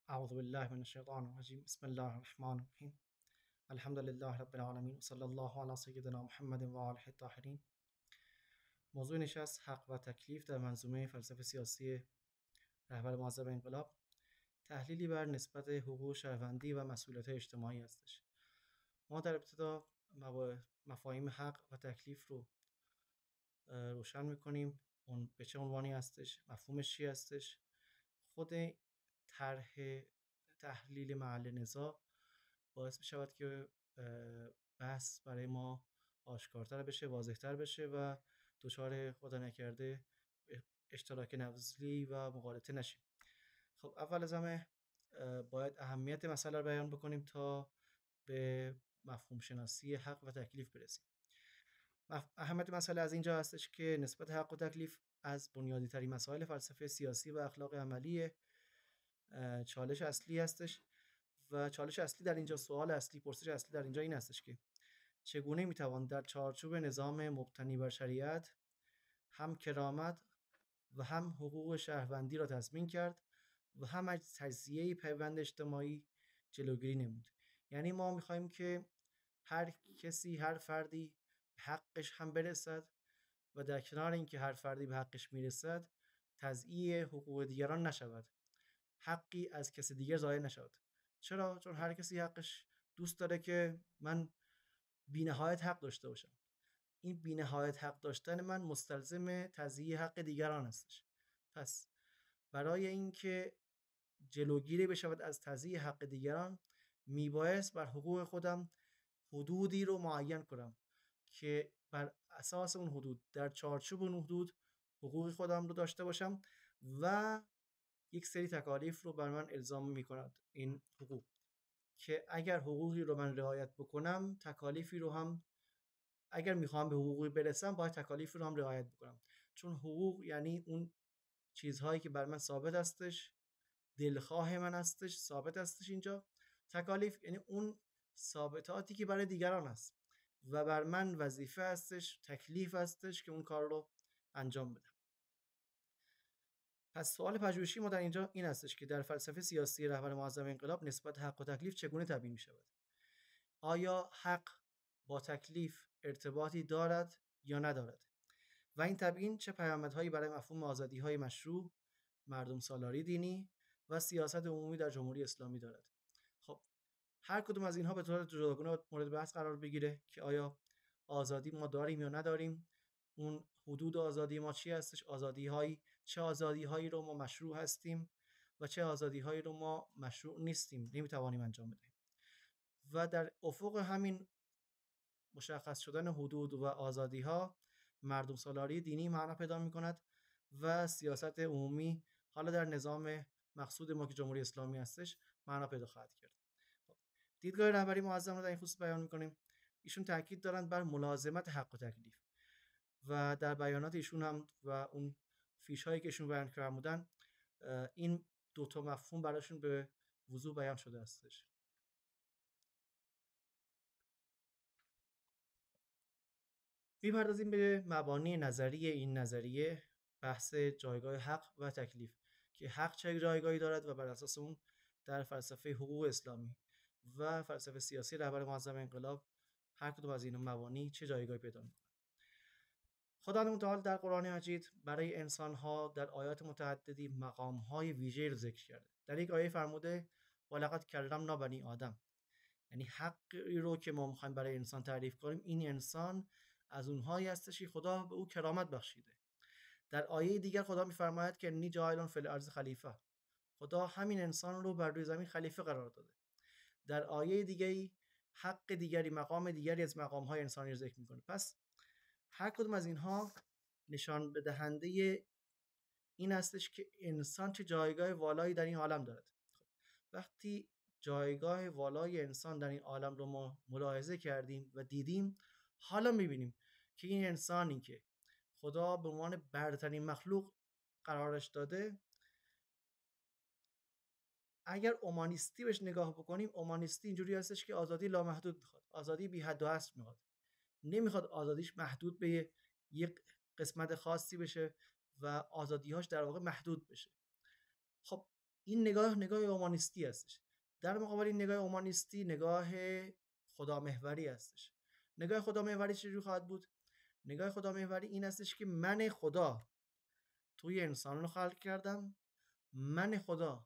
أعوذ بالله من الشيطان الرجيم بسم الله الرحمن الرحیم الحمد لله رب العالمین و صلی الله علی سیدنا محمد و آله الطاهرین. موضوع نشست حق و تکلیف در منظومه فلسفه سیاسی رهبر معظم انقلاب، تحلیلی بر نسبت حقوق شهروندی و مسئولیت اجتماعی هستش. ما در ابتدا مفاهیم حق و تکلیف رو روشن میکنیم، اون به چه عنوانی هستش، مفهومش چی هستش. خود طرح تحلیل محل نزاع باعث می شود که بحث برای ما آشکارتر بشه، واضحتر بشه و دچار خدا نکرده اشتراک نظری و مغالطه نشیم. خب اول از همه باید اهمیت مسئله رو بیان بکنیم تا به مفهوم شناسی حق و تکلیف برسیم. اهمیت مسئله از اینجا هستش که نسبت حق و تکلیف از بنیادی ترین مسائل فلسفه سیاسی و اخلاق عملی چالش اصلی هستش و چالش اصلی در اینجا، سوال اصلی، پرسش اصلی در اینجا این هستش که چگونه میتوان در چارچوب نظام مبتنی بر شریعت هم کرامت و هم حقوق شهروندی را تضمین کرد و هم از تجزیه پیوند اجتماعی جلوگیری نمود. یعنی ما میخوایم که هر کسی، هر فردی به حقش هم برسد و در کنار اینکه هر فردی به حقش میرسد تضییع حقوق دیگران نشود، حقی از کسی دیگر ضایع نشود. چرا؟ چون هر کسی حقش دوست داره که من بی‌نهایت حق داشته باشم. این بی‌نهایت حق داشتن من مستلزم تضییع حق دیگران هستش. پس برای اینکه جلوگیری بشود از تضییع حق دیگران، میبایست بر حقوق خودم حدودی رو معین کنم که بر اساس اون حدود، در چارچوب اون حدود حقوق خودم رو داشته باشم و یک سری تکالیف رو بر من الزام می‌کند این حقوق، که اگر حقوقی رو من رعایت بکنم، تکالیفی رو هم، اگر میخوام به حقوقی برسم باید تکالیفی رو هم رعایت بکنم. چون حقوق یعنی اون چیزهایی که بر من ثابت هستش، دلخواه من هستش، ثابت هستش. اینجا تکالیف یعنی اون ثابتاتی که برای دیگران هست و بر من وظیفه هستش، تکلیف هستش که اون کار رو انجام بدم. پس سوال پژوهشی ما در اینجا این هستش که در فلسفه سیاسی رهبر معظم انقلاب نسبت حق و تکلیف چگونه تبیین می شود؟ آیا حق با تکلیف ارتباطی دارد یا ندارد؟ و این تبیین چه پیامدهایی برای مفهوم آزادی‌های مشروع، مردم سالاری دینی و سیاست عمومی در جمهوری اسلامی دارد؟ خب هر کدوم از اینها به طور جداگانه مورد بحث قرار بگیره که آیا آزادی ما داریم یا نداریم، اون حدود آزادی ما چی هستش، چه آزادی‌هایی رو ما مشروع هستیم و چه آزادی‌هایی رو ما مشروع نیستیم، نمیتوانیم انجام بدیم. و در افق همین مشخص شدن حدود و آزادی‌ها، مردم سالاری دینی معنا پیدا می‌کند و سیاست عمومی، حالا در نظام مقصود ما که جمهوری اسلامی هستش، معنا پیدا خواهد کرد. دیدگاه رهبری معظم رو در این خصوص بیان می‌کنیم. ایشون تاکید دارند بر ملازمت حق و تکلیف و در بیانات ایشون هم و اون فیش‌هایی که ایشون بیان فرمودن، این دو تا مفهوم براشون به وضوح بیان شده هستش. می‌پردازیم به مبانی نظری این نظریه، بحث جایگاه حق و تکلیف، که حق چه جایگاهی دارد و بر اساس اون در فلسفه حقوق اسلامی و فلسفه سیاسی رهبر معظم انقلاب هر کدوم از این مبانی چه جایگاهی پیدا می‌کنه. خداوند متعال در قرآن مجید برای انسان‌ها در آیات متعددی مقام‌های ویژه‌ای رو ذکر کرده. در یک آیه فرموده ولقد کرمنا بنی آدم، یعنی حقی رو که ما می‌خوایم برای انسان تعریف کنیم، این انسان از اونهایی هستش که خدا به او کرامت بخشیده. در آیه دیگر خدا می‌فرماید که انی جاعل فی الارض خلیفه، خدا همین انسان رو بر روی زمین خلیفه قرار داده. در آیه دیگری حق دیگری، مقام دیگری از مقام‌های انسانی رو ذکر می‌کنه. پس هر کدوم از اینها نشان دهنده این هستش که انسان چه جایگاه والایی در این عالم دارد. وقتی جایگاه والای انسان در این عالم رو ما ملاحظه کردیم و دیدیم، حالا می‌بینیم که این انسانی که خدا به عنوان برترین مخلوق قرارش داده، اگر اومانیستی بهش نگاه بکنیم، اومانیستی اینجوری هستش که آزادی لامحدود میخواد، آزادی بی حد و حصر میخواد، نمیخواد آزادیش محدود به یک قسمت خاصی بشه و آزادی‌هاش در واقع محدود بشه. خب این نگاه اومانیستی هستش. در مقابل این نگاه اومانیستی نگاه خدا محوری هستش. نگاه خدا محوری چجوری خواهد بود؟ نگاه خدا محوری این هستش که من خدا توی انسان رو خلق کردم، من خدا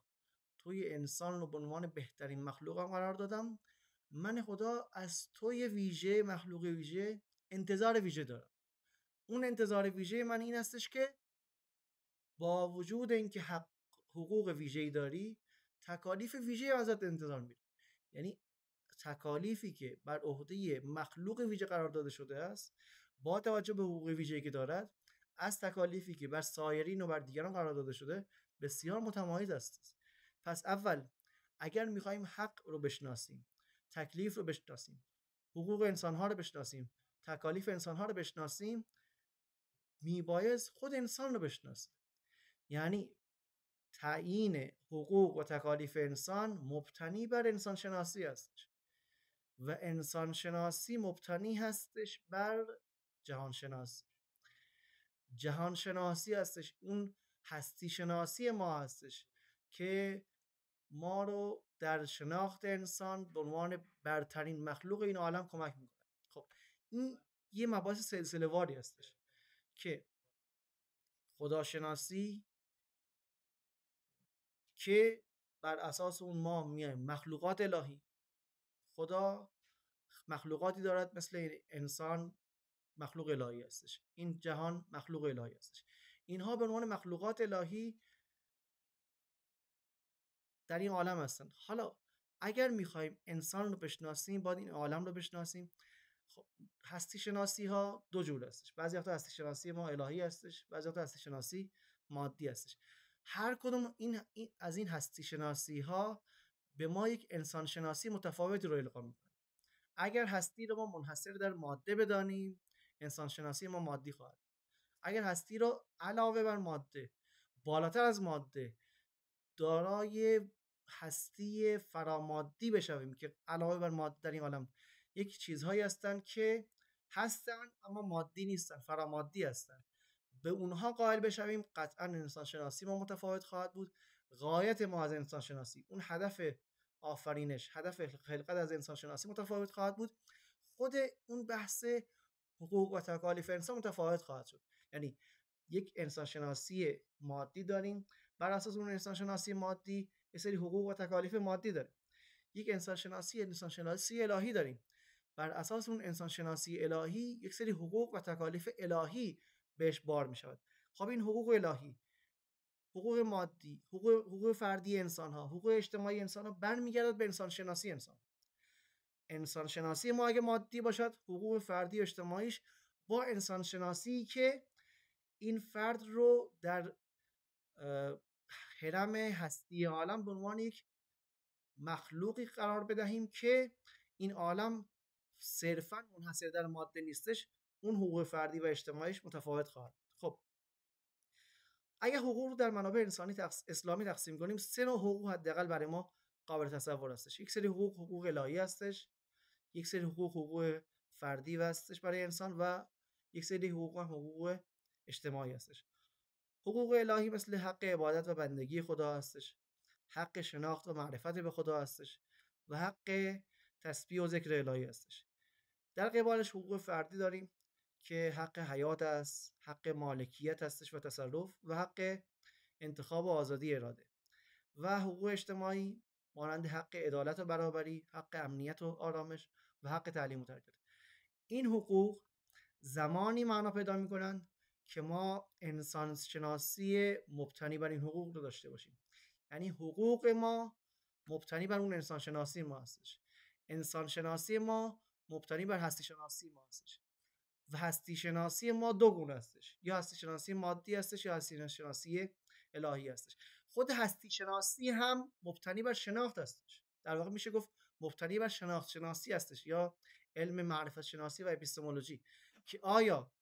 توی انسان رو به عنوان بهترین مخلوقم قرار دادم، من خدا از توی ویژه، مخلوق ویژه، انتظار ویژه دارم. اون انتظار ویژه من این هستش که با وجود اینکه حقوق ویژه‌ای داری، تکالیف ویژه‌ای ازت انتظار میره. یعنی تکالیفی که بر عهده مخلوق ویژه قرار داده شده است، با توجه به حقوق ویژه‌ای که دارد، از تکالیفی که بر سایرین و بر دیگران قرار داده شده بسیار متمایز است. پس اول اگر می‌خوایم حق رو بشناسیم، تکلیف رو بشناسیم، حقوق انسان‌ها رو بشناسیم، تکالیف انسان‌ها رو بشناسیم، میبایست خود انسان رو بشناسیم. یعنی تعیین حقوق و تکالیف انسان مبتنی بر انسان شناسی است و انسان شناسی مبتنی هستش بر جهان شناسی. جهان شناسی هستش، اون هستی شناسی ما هستش که ما رو در شناخت انسان به عنوان برترین مخلوق این عالم کمک میکنه. خب این یه مباحث سلسله واری هستش که خداشناسی که بر اساس اون ما میایم مخلوقات الهی. خدا مخلوقاتی دارد مثل انسان، مخلوق الهی هستش. این جهان مخلوق الهی هستش. اینها به عنوان مخلوقات الهی در این عالم هستن. حالا اگر میخوایم انسان رو بشناسیم باید این عالم رو بشناسیم. خب هستی شناسی ها دو جور هستش. بعضی وقتا هستی شناسی ما الهی هستش، بعضی وقتا هستی شناسی مادی هستش. هر کدوم از این هستی شناسی ها به ما یک انسان شناسی متفاوتی رو القا میکنه. اگر هستی رو ما منحصر در ماده بدانیم، انسان شناسی ما مادی خواهد. اگر هستی رو علاوه بر ماده، بالاتر از ماده، دارای هستی فرامادی بشویم که علاوه بر ماده در این عالم یک چیزهایی هستن که هستن اما مادی نیستن، فرامادی هستن، به اونها قائل بشویم، قطعا انسان شناسی ما متفاوت خواهد بود. غایت ما از انسان شناسی، اون هدف آفرینش، هدف خلقت از انسان شناسی متفاوت خواهد بود. خود اون بحث حقوق و تکالیف انسان متفاوت خواهد شد. یعنی یک انسان شناسی مادی داریم، بر اساس اون انسان شناسی مادی یه سری حقوق و تکالیف مادی داریم. یک انسان شناسی الهی داریم، بر اساس اون انسان شناسی الهی یک سری حقوق و تکالیف الهی بهش بار می شود. خب این حقوق الهی، حقوق مادی، حقوق فردی انسان ها، حقوق اجتماعی انسان ها برمیگردد به انسان شناسی انسان. انسان شناسی ما اگه مادی باشد، حقوق فردی و اجتماعیش با انسان شناسی که این فرد رو در هرم هستی عالم به عنوان یک مخلوقی قرار بدهیم که این عالم صرفاً منحصر در ماده نیستش، اون حقوق فردی و اجتماعیش متفاوت خواهد. خب اگه حقوق رو در منابع انسانی اسلامی تقسیم کنیم، سه نوع حقوق حداقل برای ما قابل تصور هستش. یک سری حقوق الهی هستش، یک سری حقوق فردی هستش برای انسان و یک سری حقوق اجتماعی هستش. حقوق الهی مثل حق عبادت و بندگی خدا هستش، حق شناخت و معرفت به خدا هستش و حق تسبیح و ذکر الهی هستش. در قبالش حقوق فردی داریم که حق حیات است، حق مالکیت هستش و تصرف و حق انتخاب و آزادی اراده. و حقوق اجتماعی مانند حق عدالت و برابری، حق امنیت و آرامش و حق تعلیم و تربیت. این حقوق زمانی معنا پیدا می‌کنند که ما انسان شناسی مبتنی بر این حقوق رو داشته باشیم. یعنی حقوق ما مبتنی بر اون انسان شناسی ما هستش، انسان شناسی ما مبتنی بر هستی شناسی ما هستش و هستی شناسی ما دو گونه هستش، یا هستی شناسی مادی هستش یا هستی شناسی الهی هستش. خود هستی شناسی هم مبتنی بر شناخت هستش، در واقع میشه گفت مبتنی بر شناخت شناسی هستش یا علم معرفت شناسی و اپیستمولوژی، که آیا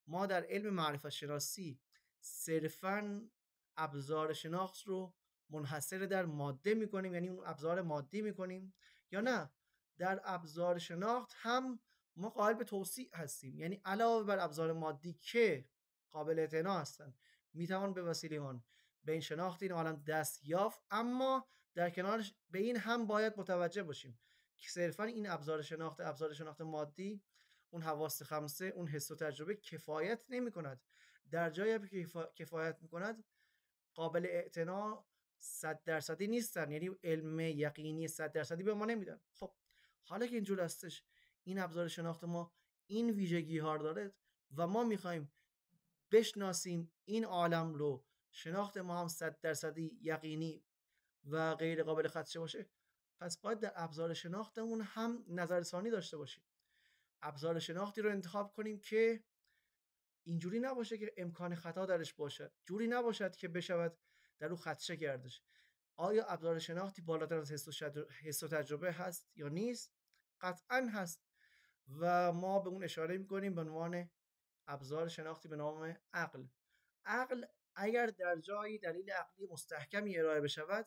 ما در علم معرفت شناسی صرفاً ابزار شناخت رو منحصر در ماده میکنیم، یعنی اون ابزار مادی میکنیم، یا نه در ابزار شناخت هم ما قائل به توسیع هستیم، یعنی علاوه بر ابزار مادی که قابل اعتنا هستند میتوان به وسیله آن به این شناخت این عالم دست یافت، اما در کنارش به این هم باید متوجه باشیم که صرفا این ابزار شناخت مادی، اون حواس خمسه، اون حس و تجربه کفایت نمی کند. در جایی که کفایت می کند قابل اعتنا 100% نیستن، یعنی علم یقینی 100% به ما نمیدن. خب حالا که اینجور هستش، این ابزار شناخت ما این ویژگی ها داره و ما میخوایم بشناسیم این عالم رو، شناخت ما هم 100% یقینی و غیر قابل خدشه باشه، پس باید در ابزار شناختمون هم نظرثانی داشته باشیم. ابزار شناختی رو انتخاب کنیم که اینجوری نباشه که امکان خطا درش باشد، جوری نباشد که بشود در او خدشه گردش. آیا ابزار شناختی بالاتر از حس و تجربه هست یا نیست؟ قطعا هست و ما به اون اشاره میکنیم به عنوان ابزار شناختی به نام عقل. عقل اگر در جایی دلیل عقلی مستحکمی ارائه بشود،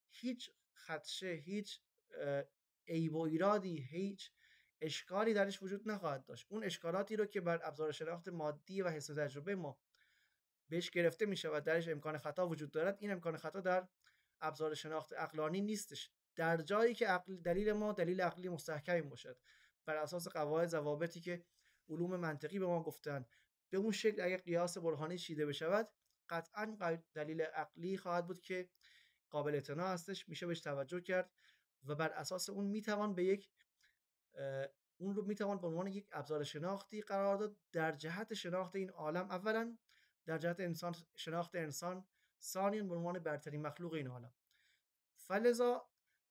هیچ خدشه، هیچ عیب و ایرادی، هیچ اشکالی درش وجود نخواهد داشت. اون اشکالاتی رو که بر ابزار شناخت مادی و حس و تجربه ما بهش گرفته می شود درش امکان خطا وجود دارد، این امکان خطا در ابزار شناخت عقلانی نیستش. در جایی که دلیل ما دلیل عقلی مستحکمی باشد بر اساس قواعد ضوابطی که علوم منطقی به ما گفتن، به اون شکل اگر قیاس برهانی چیده بشود، قطعا دلیل عقلی خواهد بود که قابل اعتنا هستش، میشه بهش توجه کرد و بر اساس اون میتوان اون رو میتوان به عنوان یک ابزار شناختی قرار داد در جهت شناخت این عالم، اولا در جهت انسان، شناخت انسان، ثانیاً به عنوان برترین مخلوق این عالم. فلذا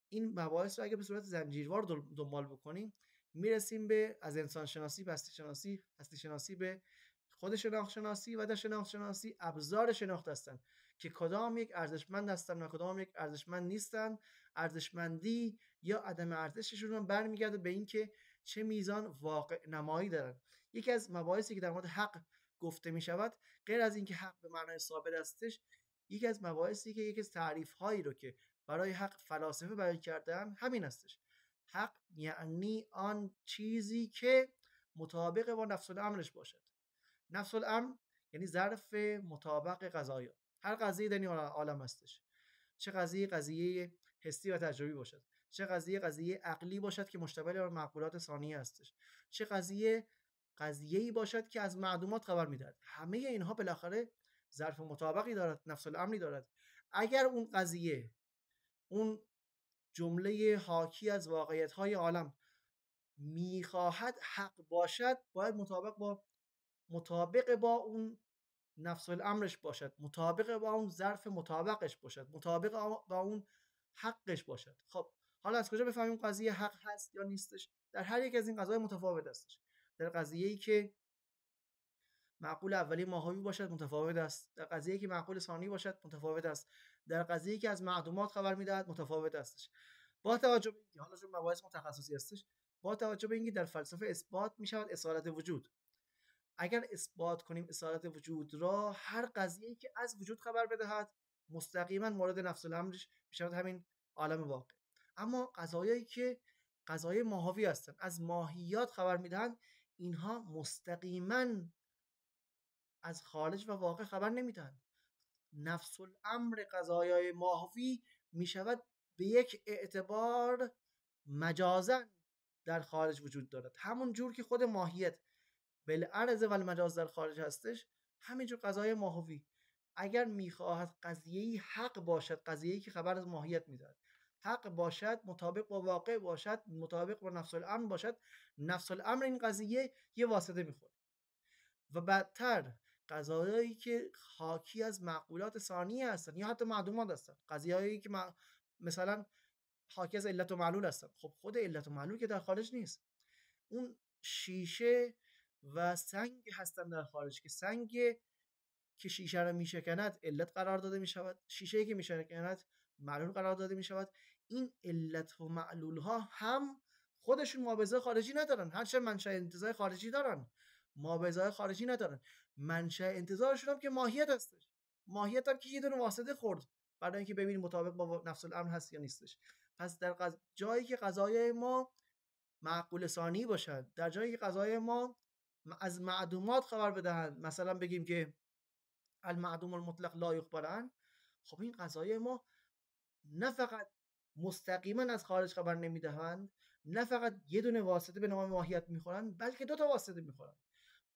این مباحث رو اگه به صورت زنجیروار دنبال بکنیم، میرسیم به از انسان شناسی به هستی شناسی به خود شناخت شناسی و در شناخت شناسی ابزار شناخت هستند که کدام یک ارزشمند هستند و کدام یک ارزشمند نیستند. ارزشمندی یا عدم ارزششون برمیگرده به اینکه چه میزان واقع نمایی دارن. یکی از مباحثی که در مورد حق گفته می شود، غیر از اینکه حق به معنای ثابت هستش، یکی از مباحثی که یکی از تعریف هایی رو که برای حق فلاسفه بیان کردن همین هستش. حق یعنی آن چیزی که مطابق با نفس الامرش باشد. نفس الامر یعنی ظرف مطابق قضایا. هر قضیه در این عالم هستش، چه قضیه حسی و تجربی باشد، چه قضیه عقلی باشد که مشتمل بر معقولات ثانیه هستش، چه قضیه‌ای باشد که از معدومات خبر میدهد، همه اینها بالاخره ظرف مطابقی دارد، نفس الامری دارد. اگر اون قضیه، اون جمله حاکی از واقعیت‌های عالم میخواهد حق باشد، باید مطابق با اون نفس الامرش باشد، مطابق با اون ظرف مطابقش باشد، مطابق با اون حقش باشد. خب حالا از کجا بفهمیم قضیه حق هست یا نیستش؟ در هر یک از این قضایا متفاوت هستش. در قضیه‌ای که معقول اولی ماهوی باشد متفاوت است، در قضیه‌ای که معقول ثانی باشد متفاوت است، در قضیه‌ای که از معدومات خبر میدهد متفاوت استش. با توجه به اینکه حالا چون مباحث متخصصی هستش، با توجه به اینکه در فلسفه اثبات میشود اصالت وجود، اگر اثبات کنیم اصالت وجود را، هر قضیه‌ای که از وجود خبر بدهد مستقیما مورد نفس الامرش میشود همین عالم واقع. اما قضایایی که قضایای ماهوی هستند، از ماهیات خبر میدهند، اینها مستقیما از خارج و واقع خبر نمیدهند. نفس الامر قضایای ماهوی میشود به یک اعتبار مجازا در خارج وجود دارد. همون جور که خود ماهیت بالعرض و المجاز در خارج هستش، همینجور قضای ماهوی اگر میخواهد قضیه‌ای حق باشد، قضیه‌ای که خبر از ماهیت میدهد حق باشد، مطابق با واقع باشد، مطابق با نفس الامر باشد، نفس الامر این قضیه یه واسطه میخوره. و بعدتر قضایایی که حاکی از معقولات ثانیه هستن یا حتی معدومات هستن، قضیه‌ای که مثلا حاکی از علت و معلول هستن، خب خود علت و معلول که در خارج نیست، اون شیشه و سنگ هستن در خارج که سنگ که شیشه رو میشکند علت قرار داده میشود، شیشه که میشکند معلول قرار داده میشود. این علت و معلول ها هم خودشون مابعضای خارجی ندارن، هرچند منشأ انتزاع خارجی دارن، مابعضای خارجی ندارن. منشأ انتزاعشون هم که ماهیت هستش، ماهیت هم که یه دونه واسطه خورد برای اینکه ببینیم مطابق با نفس الامر هست یا نیستش. پس در جایی که قضایای ما معقول ثانی باشد، در جایی که قضایای ما از معدومات خبر بدهند، مثلا بگیم که المعدوم المطلق لا یقبل عنه. خب این قضایای ما نه فقط مستقیما از خارج خبر نمیدهند، نه فقط یه دونه واسطه به نام ماهیت میخورن، بلکه دو تا واسطه میخورن.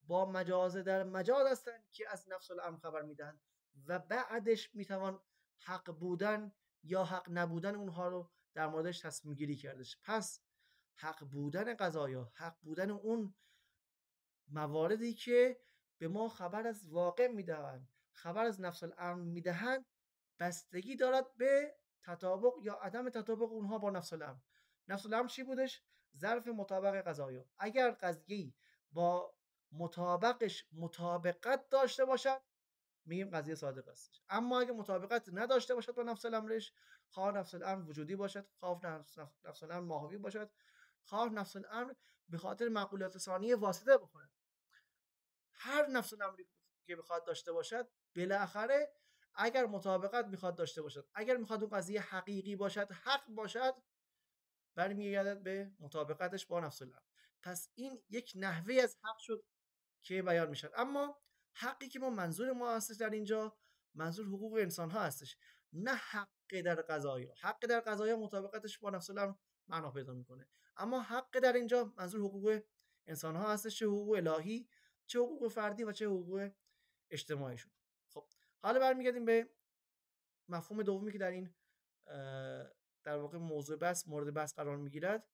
با مجاز در مجاز هستند که از نفس الامر خبر میدهند و بعدش میتوان حق بودن یا حق نبودن اونها رو در موردش تصمیم گیری کردش. پس حق بودن قضایا، حق بودن اون مواردی که به ما خبر از واقع میدهند، خبر از نفس الامر میدهند، بستگی دارد به تطابق یا عدم تطابق اونها با نفس الامر. نفس الامر چی بودش؟ ظرف مطابق قضایا. اگر قضیه با مطابقش مطابقت داشته باشد میگیم قضیه صادق است. اما اگه مطابقت نداشته باشد با نفس الامرش، خواه نفس الامر وجودی باشد، خواه نفس الامر ماهوی باشد، خواه نفس الامر به خاطر معقولات ثانیه واسطه بخورد، هر نفس الامری که بخواد داشته باشد، بالاخره اگر مطابقت میخواد داشته باشد، اگر میخواد اون قضیه حقیقی باشد، حق باشد، برمیگردد به مطابقتش با نفس الامر. پس این یک نحوه از حق شد که بیان میشد. اما حقی که ما منظور ما هستش در اینجا، منظور حقوق انسان ها هستش، نه حق در قضایا. حق در قضایا مطابقتش با نفس الامر معنا پیدا میکنه، اما حق در اینجا منظور حقوق انسان ها هستش، چه حقوق الهی، چه حقوق فردی و چه حقوق اجتماعیشون. خب حالا برمیگردیم به مفهوم دومی که در این در واقع موضوع بحث مورد بحث قرار میگیرد،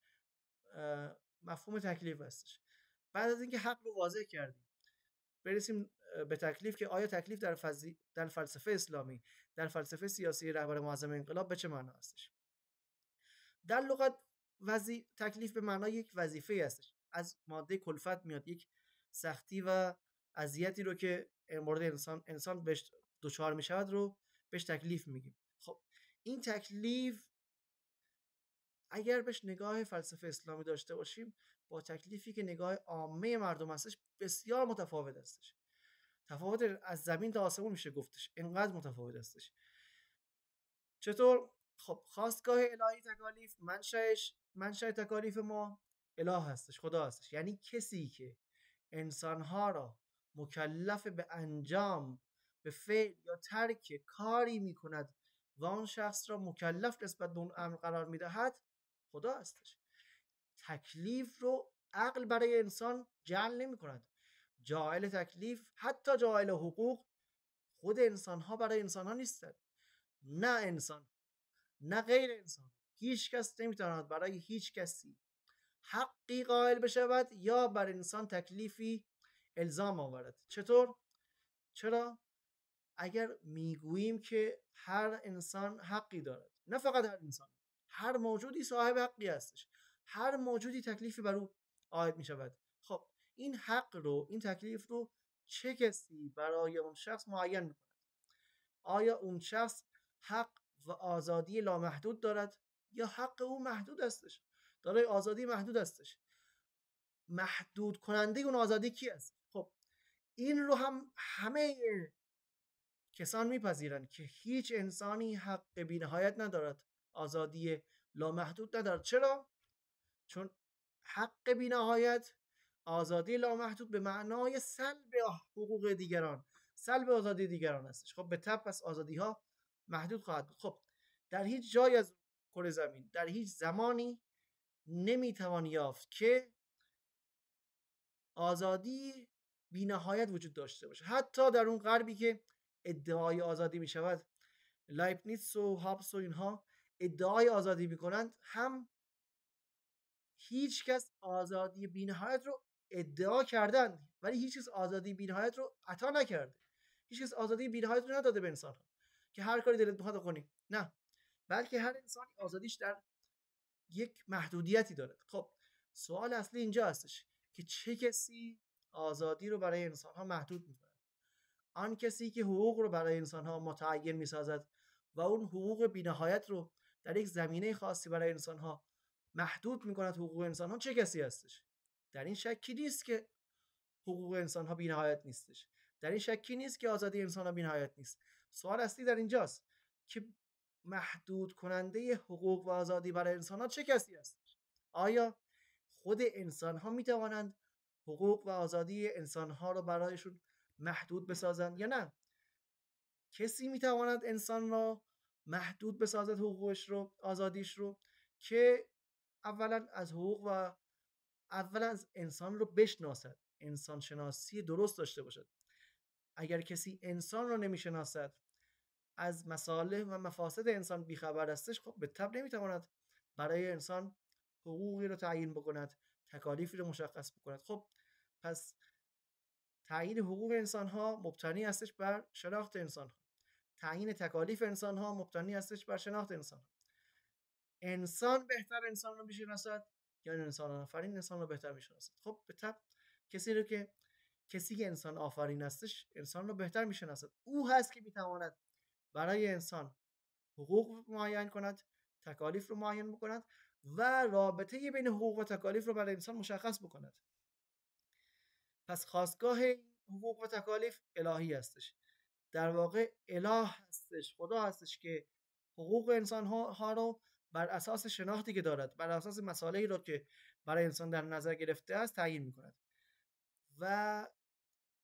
مفهوم تکلیف هستش. بعد از اینکه حق رو واضح کردیم، برسیم به تکلیف که آیا تکلیف در فلسفه اسلامی، در فلسفه سیاسی رهبر معظم انقلاب به چه معنا هستش؟ در لغت تکلیف به معنای یک وظیفه هستش. از ماده کلفت میاد، یک سختی و اذیتی رو که مورد انسان بهش دچار میشود رو بهش تکلیف میگیم. خب این تکلیف اگر بهش نگاه فلسفه اسلامی داشته باشیم، با تکلیفی که نگاه عامه مردم هستش بسیار متفاوت هستش. تفاوت از زمین تا آسمون میشه گفتش، اینقدر متفاوت هستش. چطور؟ خب خواستگاه الهی تکالیف، منشأ تکالیف ما اله هستش، خدا هستش. یعنی کسی که انسانها را مکلف به انجام، به فعل یا ترک کاری میکند و آن شخص را مکلف نسبت به اون امر قرار میدهد، خدا هستش. تکلیف رو عقل برای انسان جعل نمی کند. جاعل تکلیف، حتی جاعل حقوق، خود انسان ها برای انسان ها نیستند. نه انسان نه غیر انسان، هیچ کس نمیتواند برای هیچ کسی حقی قائل بشود یا بر انسان تکلیفی الزام آورد. چطور؟ چرا؟ اگر میگوییم که هر انسان حقی دارد، نه فقط هر انسان، هر موجودی صاحب حقی هستش، هر موجودی تکلیفی بر او عائد می شود. خب این حق رو، این تکلیف رو چه کسی برای اون شخص معین می کند؟ آیا اون شخص حق و آزادی لامحدود دارد یا حق او محدود هستش، دارای آزادی محدود هستش؟ محدود کننده اون آزادی کی است؟ خب این رو هم همه کسان میپذیرند که هیچ انسانی حق بی‌نهایت ندارد، آزادی لامحدود ندارد. چرا؟ چون حق بی‌نهایت، آزادی لامحدود به معنای سلب حقوق دیگران، سلب آزادی دیگران هستش. خب به طبع پس آزادی ها محدود خواهد بود. خب در هیچ جای از کره زمین، در هیچ زمانی نمیتوان یافت که آزادی بی‌نهایت وجود داشته باشه. حتی در اون غربی که ادعای آزادی می شود، لایبنیتس و هابس و اینها ادعای آزادی می کنند، هم هیچ کس آزادی بی‌نهایت رو ادعا کردن ولی هیچ کس آزادی بی‌نهایت رو عطا نکرده. هیچ کس آزادی بی‌نهایت رو نداده به انسان ها که هر کاری دلت بخواد کنی. نه، بلکه هر انسانی آزادیش در یک محدودیتی داره. خب سوال اصلی اینجا هستش که چه کسی آزادی رو برای انسان ها محدود می‌کنه؟ آن کسی که حقوق رو برای انسان ها متعین می‌سازد و اون حقوق بی‌نهایت رو در یک زمینه خاصی برای انسان ها محدود می‌کند، حقوق انسان ها چه کسی هستش؟ در این شکی نیست که حقوق انسان ها بی‌نهایت نیستش، در این شکی نیست که آزادی انسان ها بی‌نهایت نیست. سوال اصلی در اینجاست که محدود کننده حقوق و آزادی برای انسان ها چه کسی هستش؟ آیا خود انسان ها می توانند حقوق و آزادی انسان ها رو برایشون محدود بسازند یا نه؟ کسی میتواند انسان را محدود بسازد، حقوقش رو، آزادیش رو، که اولا از انسان رو بشناسد، انسان شناسی درست داشته باشد. اگر کسی انسان رو نمیشناسد، از مصالح و مفاسد انسان بیخبر هستش، خب به طبع نمیتواند برای انسان حقوقی رو تعیین بکند، تکالیفی رو مشخص بکند. خب پس تعیین حقوق انسان ها مبتنی هستش بر شناخت انسان ها، تعیین تکالیف انسان ها مبتنی هستش بر شناخت انسان ها. انسان بهتر انسان رو میشناسد یا انسان آفرین انسان رو بهتر میشناسد؟ خب به طبع کسی که انسان آفرین هستش انسان رو بهتر میشناسد. او هست که میتواند برای انسان حقوق معین کند، تکالیف رو معین بکند و رابطه بین حقوق و تکالیف رو برای انسان مشخص بکند. پس خواستگاه حقوق و تکالیف الهی هستش. در واقع اله هستش، خدا هستش که حقوق انسان ها رو بر اساس شناختی که دارد، بر اساس مصالحی رو که برای انسان در نظر گرفته است تعیین میکند. و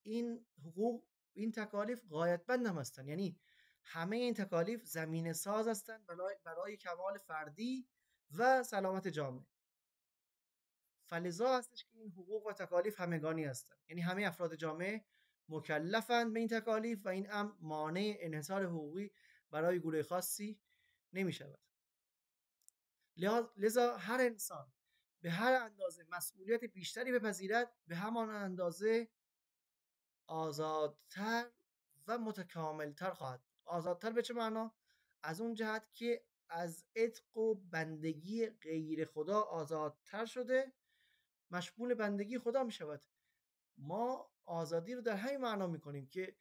این حقوق، این تکالیف غایتمند هم هستند، یعنی همه این تکالیف زمینه ساز هستند برای کمال فردی و سلامت جامعه. فلذا هستش که این حقوق و تکالیف همگانی هستند، یعنی همه افراد جامعه مکلفند به این تکالیف و این امر مانع انحصار حقوقی برای گروه خاصی نمی شود. لذا هر انسان به هر اندازه مسئولیت بیشتری بپذیرد، به همان اندازه آزادتر و متکاملتر خواهد بود. آزادتر به چه معنا؟ از اون جهت که از عتق و بندگی غیر خدا آزادتر شده، مشمول بندگی خدا می شود. ما آزادی رو در همین معنا می کنیم که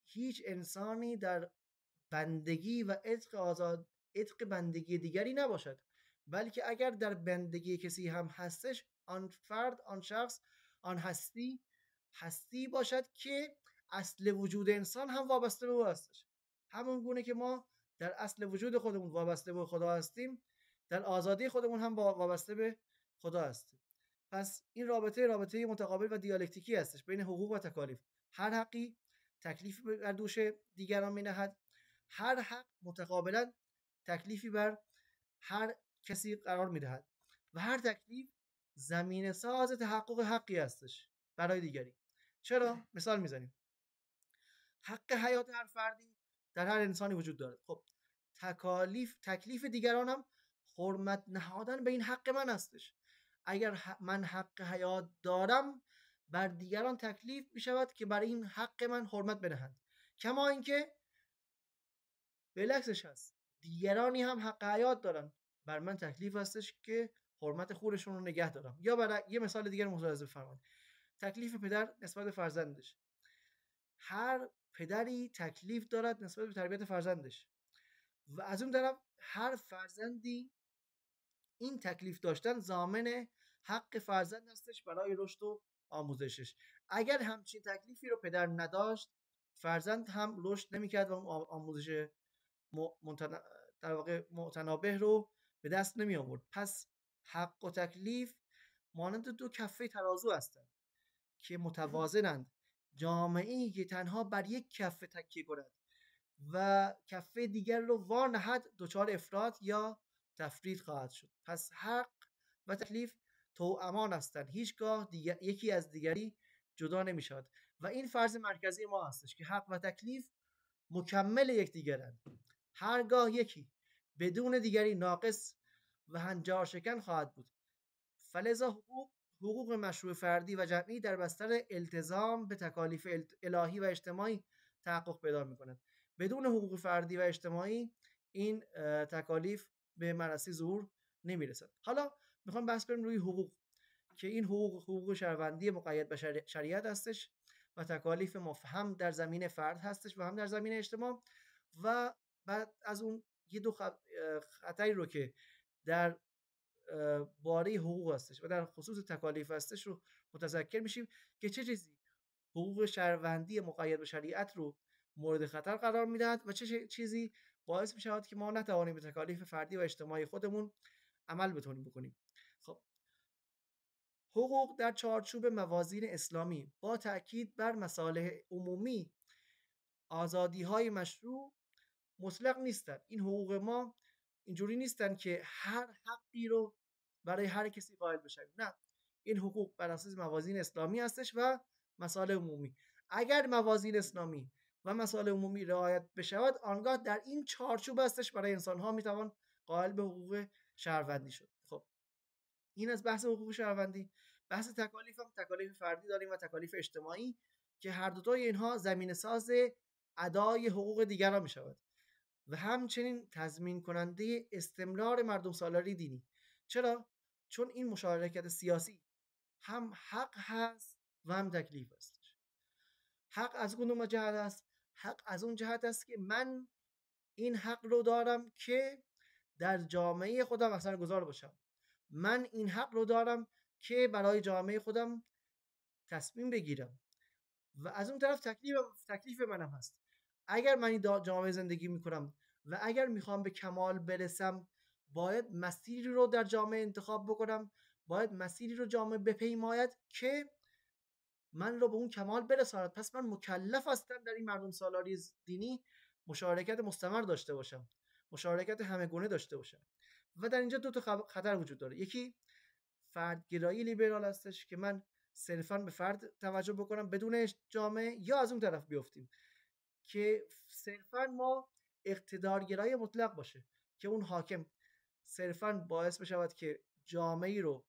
هیچ انسانی در بندگی و عتق بندگی دیگری نباشد، بلکه اگر در بندگی کسی هم هستش، آن فرد، آن شخص، آن هستی باشد که اصل وجود انسان هم وابسته به او هستش. همون گونه که ما در اصل وجود خودمون وابسته به خدا هستیم، در آزادی خودمون هم وابسته به خدا هستیم. پس این رابطه متقابل و دیالکتیکی هستش بین حقوق و تکالیف. هر حقی تکلیفی بر دوش دیگران می نهد، هر حق متقابلا تکلیفی بر هر کسی قرار می دهد و هر تکلیف زمینه ساز تحقق حقی هستش برای دیگری. چرا؟ مثال میزنیم. حق حیات هر فردی در هر انسانی وجود دارد. خب تکلیف دیگران هم حرمت نهادن به این حق من هستش. اگر من حق حیات دارم، بر دیگران تکلیف می شود که برای این حق من حرمت بدهند. کما اینکه بالعکسش هست، دیگرانی هم حق حیات دارن، بر من تکلیف هستش که حرمت خودشون رو نگه دارم. یا برای یه مثال دیگر متوجه فرمایید، تکلیف پدر نسبت به فرزندش. هر پدری تکلیف دارد نسبت به تربیت فرزندش و از اون طرف هر فرزندی این تکلیف داشتن ضامن حق فرزند هستش برای رشد و آموزشش. اگر همچین تکلیفی رو پدر نداشت، فرزند هم رشد نمی‌کرد و آموزش در واقع متنابه رو به دست نمی آورد. پس حق و تکلیف مانند دو کفه ترازو هستند که متوازنند. جامعه‌ای که تنها بر یک کفه تکیه کند و کفه دیگر رو وار نهد، دچار افراط یا تفرید خواهد شد. پس حق و تکلیف توامان هستند، هیچگاه یکی از دیگری جدا نمی شود و این فرض مرکزی ما هستش که حق و تکلیف مکمل یکدیگرند. هرگاه یکی بدون دیگری ناقص و هنجار شکن خواهد بود. فلذا حقوق مشروع فردی و جمعی در بستر التزام به تکالیف الهی و اجتماعی تحقق پیدا می‌کند. بدون حقوق فردی و اجتماعی این تکالیف به مرسی ظهور نمی‌رسد. حالا میخوام بحث کنیم روی حقوق، که این حقوق شهروندی مقید به شریعت هستش و تکالیف هم در زمین فرد هستش و هم در زمین اجتماع. و بعد از اون یه دو خطری رو که در باره حقوق هستش و در خصوص تکالیف هستش رو متذکر میشیم که چه چیزی حقوق شهروندی مقید به شریعت رو مورد خطر قرار میدهد و چه چیزی باعث می شود که ما نتوانیم به تکالیف فردی و اجتماعی خودمون عمل بکنیم. خب حقوق در چارچوب موازین اسلامی با تأکید بر مصالح عمومی آزادی‌های مشروع مطلق نیستن. این حقوق ما اینجوری نیستن که هر حقی رو برای هر کسی قائل بشیم. نه، این حقوق بر اساس موازین اسلامی هستش و مصالح عمومی. اگر موازین اسلامی و مصالح عمومی رعایت بشود، آنگاه در این چارچوب هستش برای انسان‌ها میتوان قائل به حقوق شهروندی شد. خب این از بحث حقوق شهروندی. بحث تکالیف هم تکالیف فردی داریم و تکالیف اجتماعی که هر دوتای اینها زمینه ساز ادای حقوق دیگران می شود و همچنین تضمین کننده استمرار مردم سالاری دینی. چرا؟ چون این مشارکت سیاسی هم حق هست و هم تکلیف است. حق از کدوم جهت است؟ حق از اون جهت است که من این حق رو دارم که در جامعه خودم اثرگذار باشم. من این حق رو دارم که برای جامعه خودم تصمیم بگیرم و از اون طرف تکلیف منم هست. اگر من این جامعه زندگی میکنم و اگر میخوام به کمال برسم، باید مسیری رو در جامعه انتخاب بکنم، باید مسیری رو جامعه بپیماید که من رو به اون کمال برساند. پس من مکلف هستم در این مردم سالاری دینی مشارکت مستمر داشته باشم، مشارکت همگونه داشته باشم. و در اینجا دو تا خطر وجود داره. یکی فردگرایی لیبرال هستش که من صرفاً به فرد توجه بکنم بدون جامعه، یا از اون طرف بیفتیم که صرفاً ما اقتدارگرایی مطلق باشه که اون حاکم صرفاً باعث بشود که جامعه‌ای رو،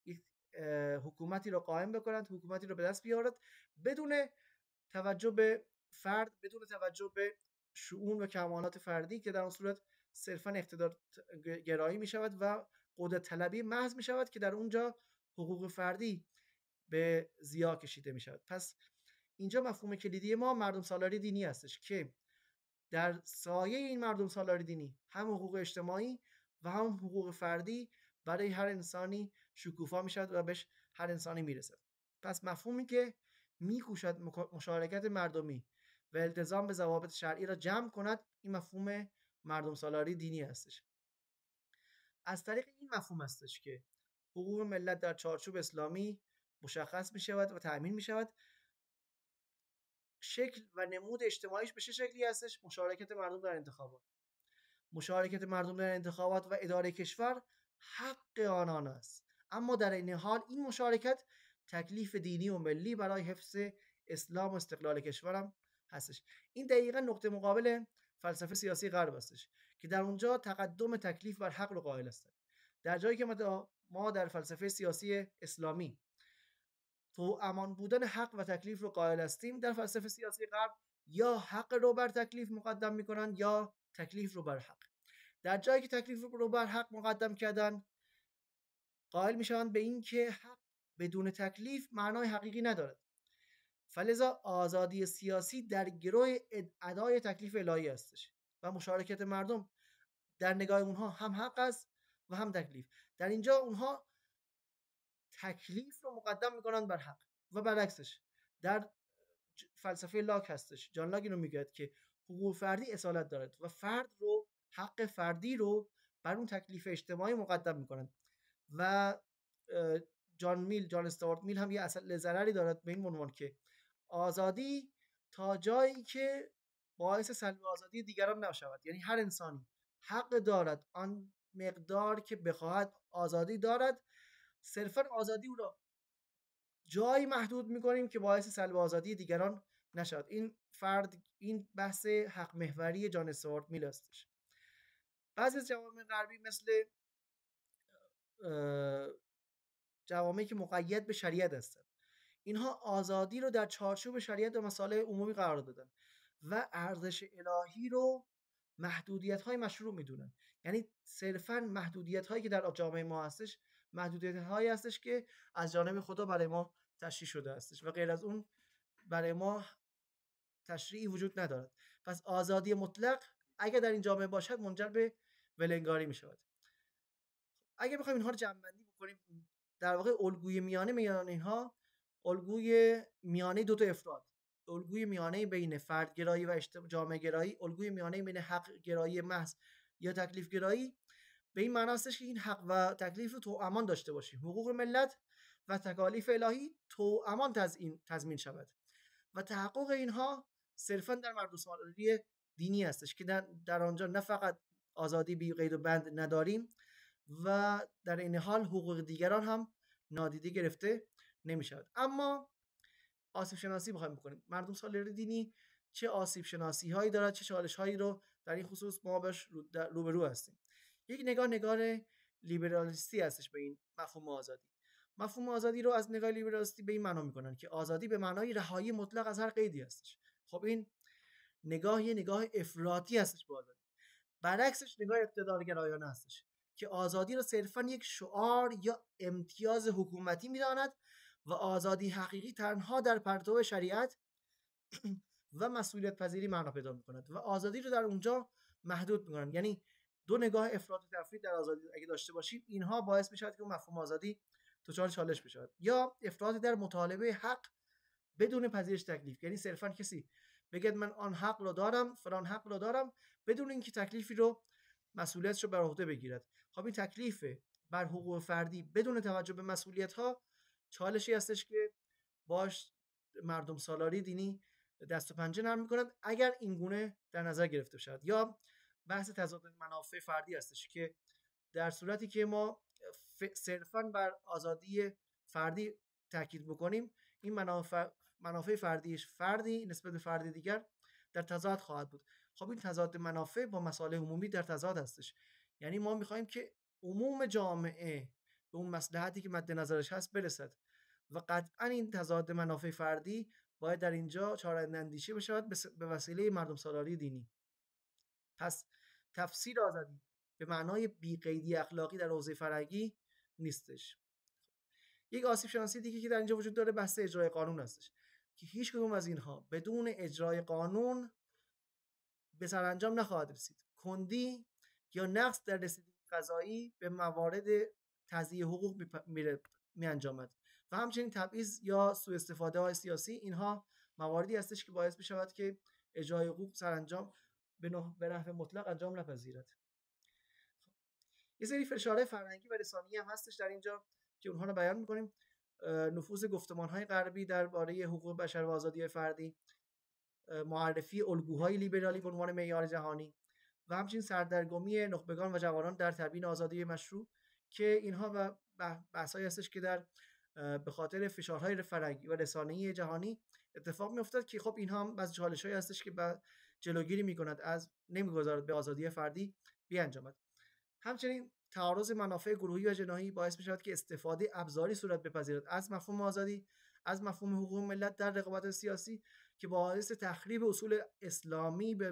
حکومتی رو قائم بکنند، حکومتی رو به دست بیارد بدون توجه به فرد، بدون توجه به شؤون و کمالات فردی، که در اون صورت صرفاً اقتدار گرایی می شود و قدرت طلبی محض می شود که در اونجا حقوق فردی به ضیاع کشیده می شود. پس اینجا مفهوم کلیدی ما مردم سالاری دینی هستش که در سایه این مردم سالاری دینی هم حقوق اجتماعی و هم حقوق فردی برای هر انسانی شکوفا می شود و بهش هر انسانی می رسد. پس مفهومی که می کوشد مشارکت مردمی و التزام به ضوابط شرعی را جمع کند، این مفهوم مردم سالاری دینی هستش. از طریق این مفهوم هستش که حقوق ملت در چارچوب اسلامی مشخص می شود و تأمین می شود. شکل و نمود اجتماعیش به چه شکلی هستش؟ مشارکت مردم در انتخابات. مشارکت مردم در انتخابات و اداره کشور حق آنان است، اما در این حال این مشارکت تکلیف دینی و ملی برای حفظ اسلام و استقلال کشورم هستش. این دقیقاً نقطه مقابل فلسفه سیاسی غرب هستش که در اونجا تقدم تکلیف بر حق رو قائل هستند، در جایی که ما در فلسفه سیاسی اسلامی تو امان بودن حق و تکلیف رو قائل هستیم. در فلسفه سیاسی غرب یا حق رو بر تکلیف مقدم میکنن یا تکلیف رو بر حق. در جایی که تکلیف رو بر حق مقدم کردن، قائل میشوند به این که حق بدون تکلیف معنای حقیقی ندارد. فلذا آزادی سیاسی در گروه ادای تکلیف الهی هستش و مشارکت مردم در نگاه اونها هم حق است و هم تکلیف. در اینجا اونها تکلیف رو مقدم میکنن بر حق و برعکسش. در فلسفه لاک هستش، جان لاک اینو میگه که حقوق فردی اصالت دارد و فرد رو، حق فردی رو بر اون تکلیف اجتماعی مقدم میکنن. و جان استوارت میل هم یه اصل ضرری دارد به این عنوان که آزادی تا جایی که باعث سلب آزادی دیگران نشود، یعنی هر انسانی حق دارد آن مقدار که بخواهد آزادی دارد، صرفا آزادی او را جایی محدود میکنیم که باعث سلب آزادی دیگران نشود. این بحث حق محوری جان استوارت میل هستش. بعضی از جوامع غربی مثل جوامعی که مقید به شریعت هستند، اینها آزادی رو در چارچوب شریعت و مصالح عمومی قرار دادن و ارزش الهی رو محدودیت‌های مشروع میدونن. یعنی صرفاً محدودیت‌هایی که در جامعه ما هستش، محدودیت‌هایی هستش که از جانب خدا برای ما تشریع شده هستش و غیر از اون برای ما تشریعی وجود ندارد. پس آزادی مطلق اگر در این جامعه باشد منجر به ولنگاری میشود. اگر بخوایم اینها رو جمع‌بندی بکنیم، در واقع الگوی میانه اینها الگوی میانه دو تا افراد، الگوی میانه بین فردگرایی و جامعه گرایی، الگوی میانه بین حق گرایی محض یا تکلیف گرایی، به این معنی هستش که این حق و تکلیف رو توامان داشته باشیم، حقوق ملت و تکالیف الهی توامان تضمین شود و تحقق اینها صرفا در مردم سالاری دینی هستش که در آنجا نه فقط آزادی بی قید و بند نداریم و در این حال حقوق دیگران هم نادیده گرفته نمی شود. اما آسیب شناسی بخوایم بکنیم، مردم سالاری دینی چه آسیب شناسی هایی دارد، چه چالش هایی رو در این خصوص ما باش روبرو هستیم. یک نگاه لیبرالیستی هستش به این مفهوم آزادی. مفهوم آزادی رو از نگاه لیبرالیستی به این معنا میکنن که آزادی به معنای رهایی مطلق از هر قیدی هستش. خب این یه نگاه افراطی هستش به آزادی. برعکسش نگاه اقتدارگرایانه هستش که آزادی رو صرفا یک شعار یا امتیاز حکومتی میداند و آزادی حقیقی تنها در پرتو شریعت و مسئولیت پذیری معنا پیدا میکند و آزادی رو در اونجا محدود میکنن. یعنی دو نگاه افراط و تفرید در آزادی اگه داشته باشیم، اینها باعث میشود که مفهوم آزادی دچار چالش بشود. یا افراط در مطالبه حق بدون پذیرش تکلیف، یعنی صرفا کسی بگه من آن حق رو دارم، فلان حق رو دارم، بدون اینکه تکلیفی رو مسئولیتش رو بر عهده بگیرد. خب این تکلیف بر حقوق فردی بدون توجه به مسئولیت ها چالشی هستش که باش مردم سالاری دینی دست و پنجه نرم میکنند اگر این گونه در نظر گرفته شود. یا بحث تضاد منافع فردی هستش که در صورتی که ما صرفا بر آزادی فردی تاکید بکنیم، این منافع فردی نسبت به فردی دیگر در تضاد خواهد بود. خب این تضاد منافع با مصالح عمومی در تضاد هستش. یعنی ما میخوایم که عموم جامعه به اون مصلحتی که مد نظرش هست برسد و قطعا این تضاد منافع فردی باید در اینجا چاره‌اندیشی بشود به وسیله مردم سالاری دینی. پس تفسیر آزادی به معنای بی‌قیدی اخلاقی در حوزه فرهنگی نیستش. یک آسیب شناسی دیگه که در اینجا وجود داره بحث اجرای قانون هستش که هیچ کدوم از اینها بدون اجرای قانون به سرانجام نخواهد رسید. کندی یا نقص در رسیدگی قضایی به موارد تضییع حقوق می انجامد و همچنین تبعیض یا سوء استفاده های سیاسی. اینها مواردی هستش که باعث می شود که اجرای حقوق سرانجام به نحو مطلق انجام نپذیرد. یه سری فشارهای فرهنگی و رسانه‌ای هم هستش در اینجا که اونها رو بیان می‌کنیم. نفوذ گفتمان‌های غربی درباره حقوق بشر و آزادی فردی، معرفی الگوهای لیبرالی به عنوان معیار جهانی و همچنین سردرگمی نخبگان و جوانان در تبیین آزادی مشروع که اینها بحثایی هستش که در به خاطر فشارهای فرهنگی و رسانه‌ای جهانی اتفاق می‌افتاد که خب اینها هم بعضی چالش‌هایی هستش که جلوگیری می‌کند از نمی‌گذارد به آزادی فردی بیانجامد. همچنین تعارض منافع گروهی و جناحی باعث می‌شود که استفاده ابزاری صورت بپذیرد از مفهوم آزادی، از مفهوم حقوق ملت در رقابت سیاسی که باعث تخریب اصول اسلامی به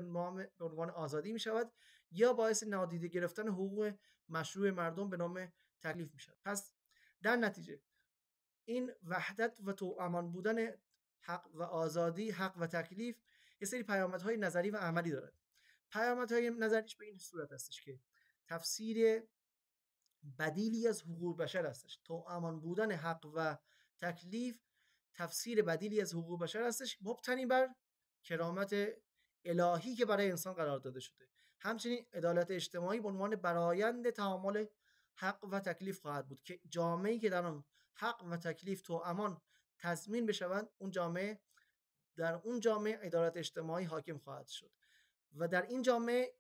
عنوان آزادی می‌شود یا باعث نادیده گرفتن حقوق مشروع مردم به نام تکلیف می‌شود. پس در نتیجه این وحدت و توامان بودن حق و آزادی، حق و تکلیف، یه سری پیامدهای نظری و عملی دارد. پیامدهای نظریش به این صورت هستش که تفسیر بدیلی از حقوق بشر هستش. توامان بودن حق و تکلیف تفسیر بدیلی از حقوق بشر هستش، مبتنی بر کرامت الهی که برای انسان قرار داده شده. همچنین عدالت اجتماعی به عنوان برآیند تعامل حق و تکلیف خواهد بود که جامعه‌ای که در آن حق و تکلیف توامان تضمین بشوند، در اون جامعه عدالت اجتماعی حاکم خواهد شد و در این جامعه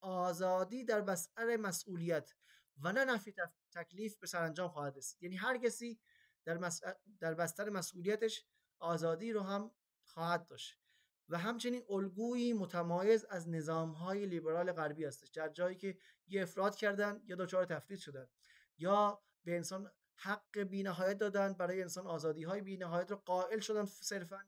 آزادی در بستر مسئولیت و نه نفی تکلیف به سرانجام خواهد رسید. یعنی هر کسی در بستر مسئولیتش آزادی رو هم خواهد داشت و همچنین الگویی متمایز از نظام‌های لیبرال غربی هستش، در جایی که یه افراط کردن یا دچار تفرید شدن یا به انسان حق بی‌نهایت دادن، برای انسان آزادی‌های بی‌نهایت رو قائل شدن صرفاً،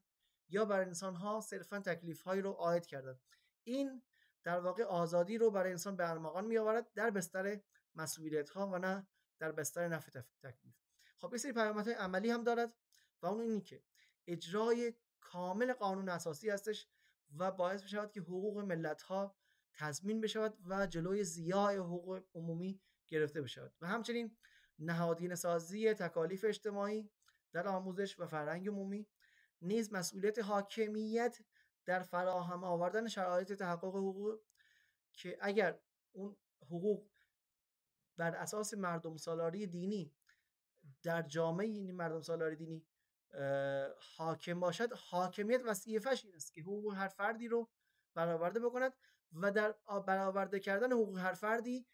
یا بر انسان‌ها صرفاً تکلیف‌هایی رو عاید کردن. این در واقع آزادی رو برای انسان به ارمغان می‌آورد در بستر مسئولیت‌ها و نه در بستر نفی تکلیف. خب یه سری پیامدهای عملی هم دارد و اون اینی که اجرای کامل قانون اساسی هستش و باعث می‌شود که حقوق ملت‌ها تضمین بشود و جلوی ضیاع حقوق عمومی گرفته بشود و همچنین نهادینه سازی تکالیف اجتماعی در آموزش و فرهنگ عمومی، نیز مسئولیت حاکمیت در فراهم آوردن شرایط تحقق حقوق که اگر اون حقوق بر اساس مردم سالاری دینی در جامعه این مردم سالاری دینی حاکم باشد، حاکمیت وظیفه‌اش این است که حقوق هر فردی رو برآورده بکند و در برآورده کردن حقوق هر فردی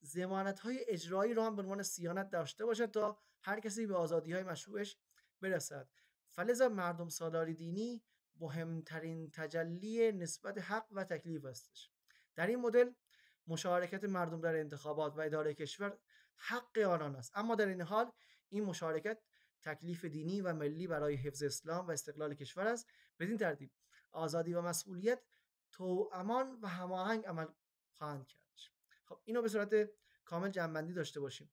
ضمانت‌های اجرایی رو هم به عنوان صیانت داشته باشد تا هر کسی به آزادی‌های مشروعش برسد. فلذا مردم سالاری دینی مهمترین تجلی نسبت حق و تکلیف استش. در این مدل مشارکت مردم در انتخابات و اداره کشور حق آنان است، اما در این حال این مشارکت تکلیف دینی و ملی برای حفظ اسلام و استقلال کشور است. بدین ترتیب آزادی و مسئولیت توامان و هماهنگ عمل خواهند کرد. خب اینو به صورت کامل جمع‌بندی داشته باشیم.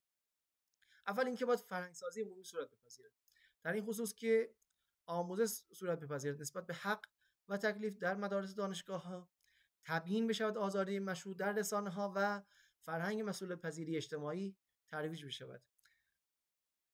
اول اینکه باید فرهنگ‌سازی عمومی صورت بپذیرد، در این خصوص که آموزش صورت بپذیرد نسبت به حق و تکلیف در مدارس دانشگاه‌ها، تبیین بشود آزادی مشروع در رسانه‌ها و فرهنگ مسئولیت پذیری اجتماعی ترویج بشود.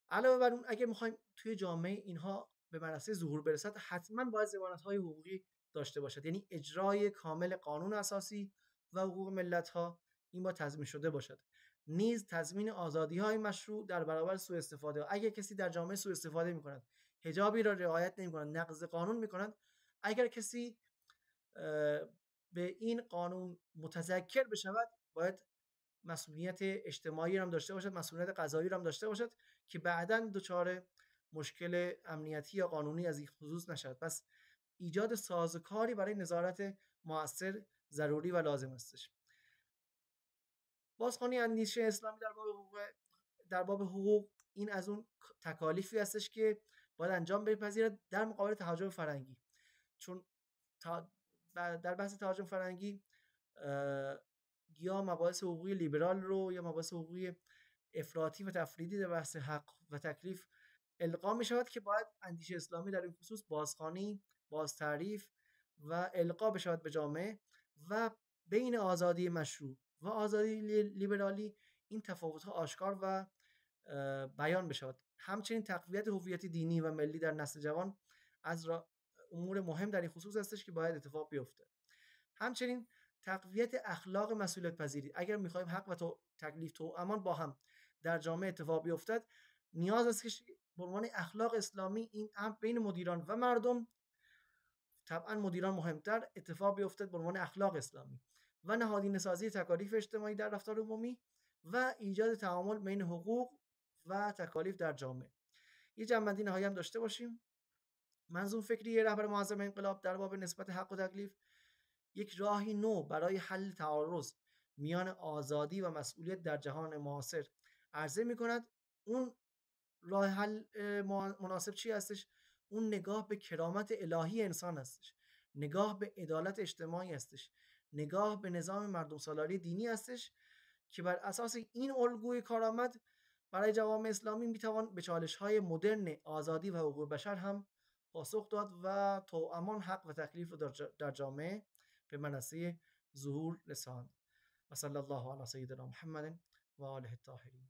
علاوه بر اون اگه می‌خوایم توی جامعه اینها به منصه ظهور برسد، حتما باید ضمانت‌های حقوقی داشته باشد، یعنی اجرای کامل قانون اساسی و حقوق ملت‌ها این با تضمین شده باشد. نیز تضمین آزادی‌های مشروع در برابر سوء استفاده. اگر کسی در جامعه سوء استفاده می‌کند، حجابی را رعایت نمی‌کند، نقض قانون می‌کند، اگر کسی به این قانون متذکر بشود، باید مسئولیت اجتماعی هم داشته باشد، مسئولیت قضایی هم داشته باشد که بعداً دچار مشکل امنیتی یا قانونی از این خصوص نشود. پس ایجاد سازوکاری برای نظارت مؤثر ضروری و لازم استش. بازخوانی اندیشه اسلامی در باب حقوق این از اون تکالیفی هستش که باید انجام بپذیرد در مقابل تهاجم فرهنگی، چون در بحث تهاجم فرهنگی یا مباحث حقوقی لیبرال رو یا مباحث حقوقی افراطی و تفریطی در بحث حق و تکلیف القا می شود که باید اندیشه اسلامی در این خصوص بازخوانی، بازتعریف و القا بشود به جامعه و بین آزادی مشروع و آزادی لیبرالی این تفاوت‌ها آشکار و بیان بشود. همچنین تقویت هویت دینی و ملی در نسل جوان از امور مهم در این خصوص هستش که باید اتفاق بیفته. همچنین تقویت اخلاق مسئولیت پذیری. اگر می‌خوایم حق و تکلیف توامان با هم در جامعه اتفاق بیفتد، نیاز است که به عنوان اخلاق اسلامی این هم بین مدیران و مردم، طبعا مدیران مهمتر، اتفاق بیفتد به عنوان اخلاق اسلامی و نهادینه سازی تکالیف اجتماعی در رفتار عمومی و ایجاد تعامل بین حقوق و تکالیف در جامعه. یه جنبندی نهایی هم داشته باشیم. منظوم فکری رهبر معظم انقلاب در باب نسبت حق و تکلیف یک راهی نو برای حل تعارض میان آزادی و مسئولیت در جهان معاصر عرضه می‌کند. اون راه حل مناسب چی هستش؟ اون نگاه به کرامت الهی انسان هستش، نگاه به عدالت اجتماعی هستش، نگاه به نظام مردم سالاری دینی هستش که بر اساس این الگوی کارآمد برای جوامع اسلامی میتوان به چالش‌های مدرن آزادی و حقوق بشر هم پاسخ داد و توامان حق و تکلیف رو در جامعه به منصه ظهور رساند. و صلی الله علی سیدنا محمد و آله الطاهرین.